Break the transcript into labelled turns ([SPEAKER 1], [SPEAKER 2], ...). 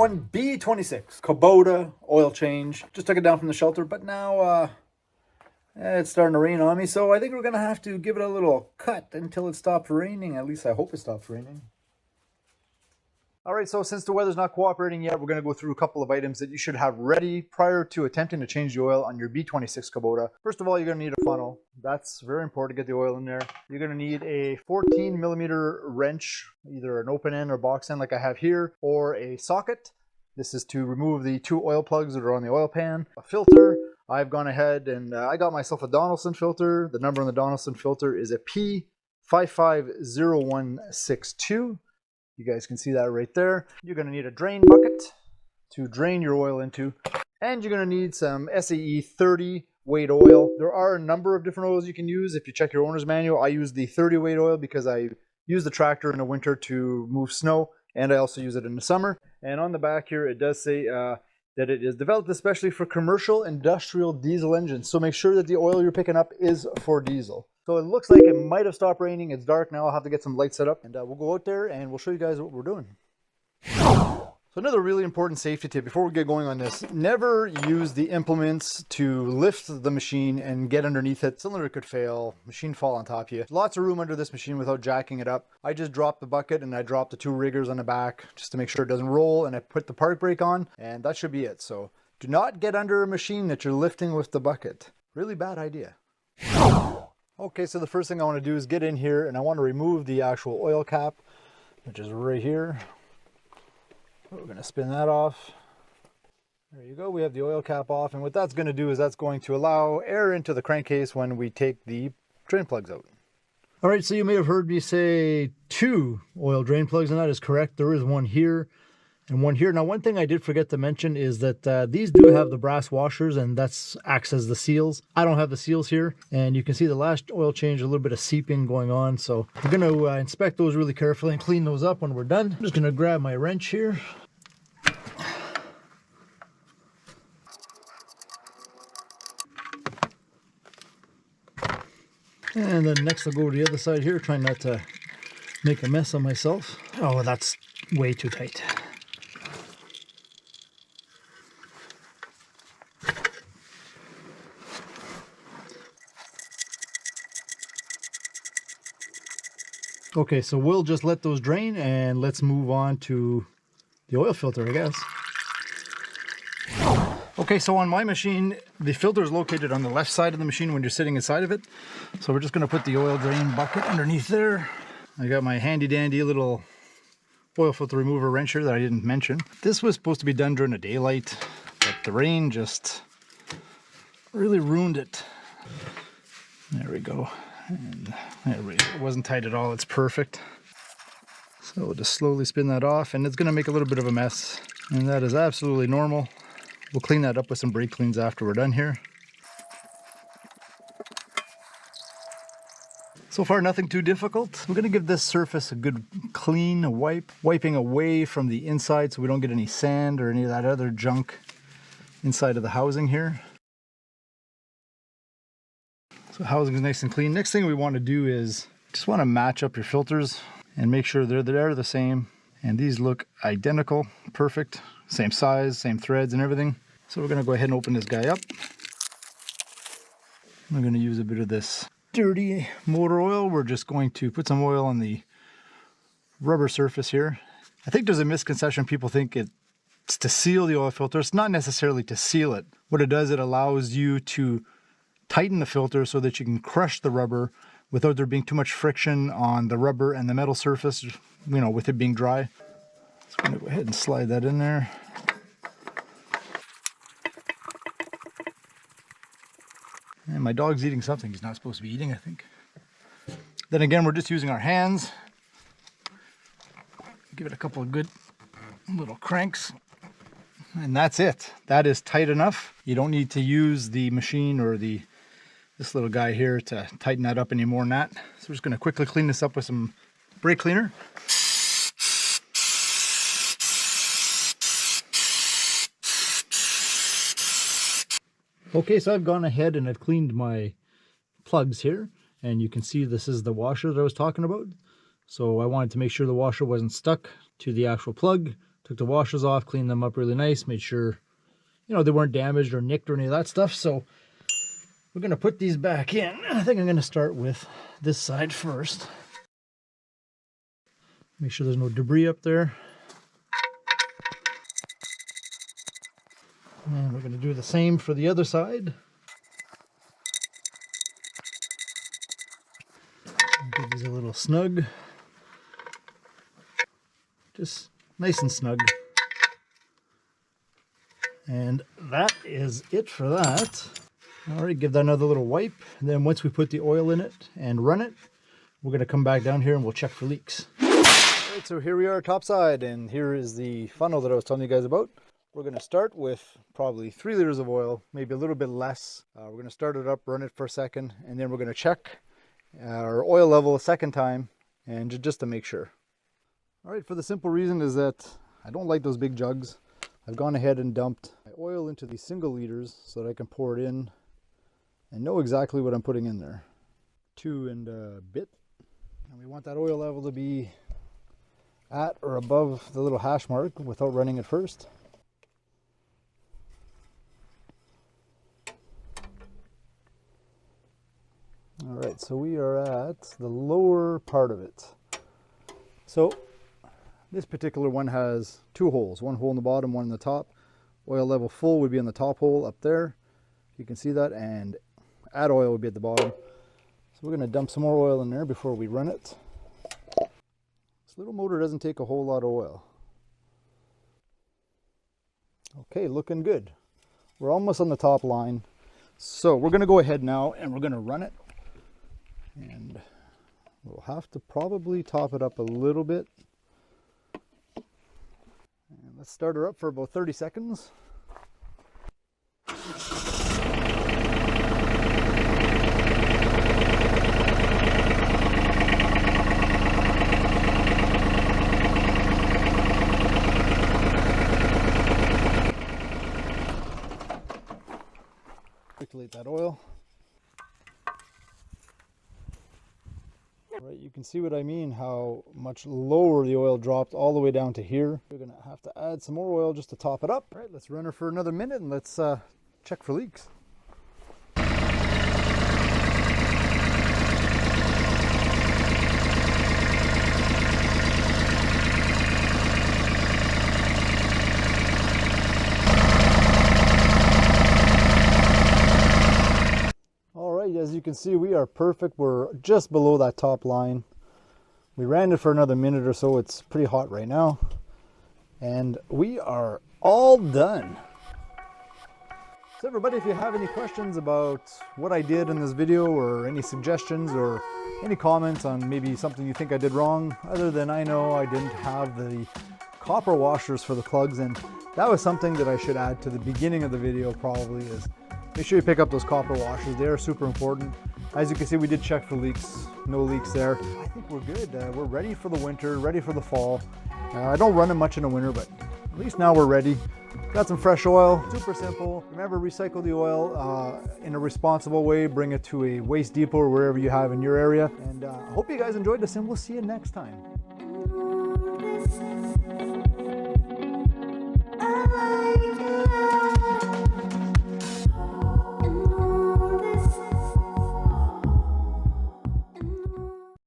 [SPEAKER 1] one B26 Kubota oil change. Just took it down from the shelter, but now it's starting to rain on me, so I think we're going to have to give it a little cut until it stops raining. At least I hope it stops raining. All right, so since the weather's not cooperating yet, we're going to go through a couple of items that you should have ready prior to attempting to change the oil on your B26 Kubota. First of all, you're going to need a funnel. That's very important to get the oil in there. You're going to need a 14 millimeter wrench, either an open end or box end like I have here, or a socket. This is to remove the 2 oil plugs that are on the oil pan. A filter. I've gone ahead and I got myself a Donaldson filter. The number on the Donaldson filter is a P550162. You guys can see that right there. You're going to need a drain bucket to drain your oil into, and you're going to need some SAE 30 weight oil. There are a number of different oils you can use. If you check your owner's manual, I use the 30 weight oil because I use the tractor in the winter to move snow, and I also use it in the summer. And on the back here, it does say that it is developed especially for commercial industrial diesel engines. So make sure that the oil you're picking up is for diesel. So it looks like it might have stopped raining. It's dark now. I'll have to get some lights set up, and we'll go out there and we'll show you guys what we're doing. So another really important safety tip before we get going on this: never use the implements to lift the machine and get underneath it. Cylinder could fail, machine fall on top of you. Lots of room under this machine without jacking it up. I just dropped the bucket and I dropped the 2 riggers on the back just to make sure it doesn't roll, and I put the park brake on, and that should be it. So do not get under a machine that you're lifting with the bucket. Really bad idea. Okay, so the first thing I want to do is get in here and I want to remove the actual oil cap, which is right here. We're going to spin that off. There you go. We have the oil cap off, and what that's going to do is that's going to allow air into the crankcase when we take the drain plugs out. All right, so you may have heard me say 2 oil drain plugs, and that is correct. There is one here and one here. Now, one thing I did forget to mention is that these do have the brass washers, and that acts as the seals. I don't have the seals here, and you can see the last oil change, a little bit of seeping going on. So we're going to inspect those really carefully and clean those up when we're done. I'm just going to grab my wrench here. And then next I'll go to the other side here, trying not to make a mess of myself. Oh, that's way too tight. Okay, so we'll just let those drain and let's move on to the oil filter, I guess. Okay, so on my machine, the filter is located on the left side of the machine when you're sitting inside of it. So we're just going to put the oil drain bucket underneath there. I got my handy dandy little oil filter remover wrench here that I didn't mention. This was supposed to be done during the daylight, but the rain just really ruined it. There we go. And there we go. It wasn't tight at all. It's perfect. So we'll just slowly spin that off, and it's going to make a little bit of a mess, and that is absolutely normal. We'll clean that up with some brake cleans after we're done here. So far, nothing too difficult. We're going to give this surface a good clean wipe, wiping away from the inside so we don't get any sand or any of that other junk inside of the housing here. So housing is nice and clean. Next thing we want to do is just want to match up your filters and make sure they're the same. And these look identical, perfect, same size, same threads and everything. So we're going to go ahead and open this guy up. We're going to use a bit of this dirty motor oil. We're just going to put some oil on the rubber surface here. I think there's a misconception. People think it's to seal the oil filter. It's not necessarily to seal it. What it does, it allows you to tighten the filter so that you can crush the rubber without there being too much friction on the rubber and the metal surface, you know, with it being dry. So I'm going to go ahead and slide that in there. And my dog's eating something he's not supposed to be eating, I think. Then again, we're just using our hands. Give it a couple of good little cranks. And that's it. That is tight enough. You don't need to use the machine or this little guy here to tighten that up any more than that. So we're just going to quickly clean this up with some brake cleaner. Okay, so I've gone ahead and I've cleaned my plugs here, and you can see this is the washer that I was talking about. So I wanted to make sure the washer wasn't stuck to the actual plug. Took the washers off, cleaned them up really nice, made sure, you know, they weren't damaged or nicked or any of that stuff. So we're going to put these back in. I think I'm going to start with this side first. Make sure there's no debris up there. And we're going to do the same for the other side. Give these a little snug. Just nice and snug. And that is it for that. All right, give that another little wipe. And then once we put the oil in it and run it, we're going to come back down here and we'll check for leaks. All right, so here we are topside, and here is the funnel that I was telling you guys about. We're going to start with probably 3 liters of oil, maybe a little bit less. We're going to start it up, run it for a second, and then we're going to check our oil level a second time, and just to make sure. All right, for the simple reason is that I don't like those big jugs. I've gone ahead and dumped my oil into these single liters so that I can pour it in and know exactly what I'm putting in there. 2 and a bit. And we want that oil level to be at or above the little hash mark without running it first. All right, so we are at the lower part of it. So this particular one has 2 holes, one hole in the bottom, one in the top. Oil level full would be in the top hole up there. You can see that, and add oil would be at the bottom. So we're going to dump some more oil in there before we run it. This little motor doesn't take a whole lot of oil. Okay, looking good. We're almost on the top line. So we're going to go ahead now and we're going to run it. And we'll have to probably top it up a little bit. And let's start her up for about 30 seconds. Circulate that oil. Right, you can see what I mean, how much lower the oil dropped all the way down to here. We're gonna have to add some more oil just to top it up. All right, let's run her for another minute and let's check for leaks. As you can see, we are perfect. We're just below that top line. We ran it for another minute or so. It's pretty hot right now. And we are all done. So everybody, if you have any questions about what I did in this video, or any suggestions or any comments on maybe something you think I did wrong, other than I know I didn't have the copper washers for the plugs, and that was something that I should add to the beginning of the video probably, is make sure you pick up those copper washers. They are super important. As you can see, we did check for leaks. No leaks there. I think we're good. We're ready for the winter, ready for the fall. I don't run it much in the winter, but at least now we're ready. Got some fresh oil, super simple. Remember, recycle the oil in a responsible way. Bring it to a waste depot or wherever you have in your area. And I hope you guys enjoyed this, and we'll see you next time.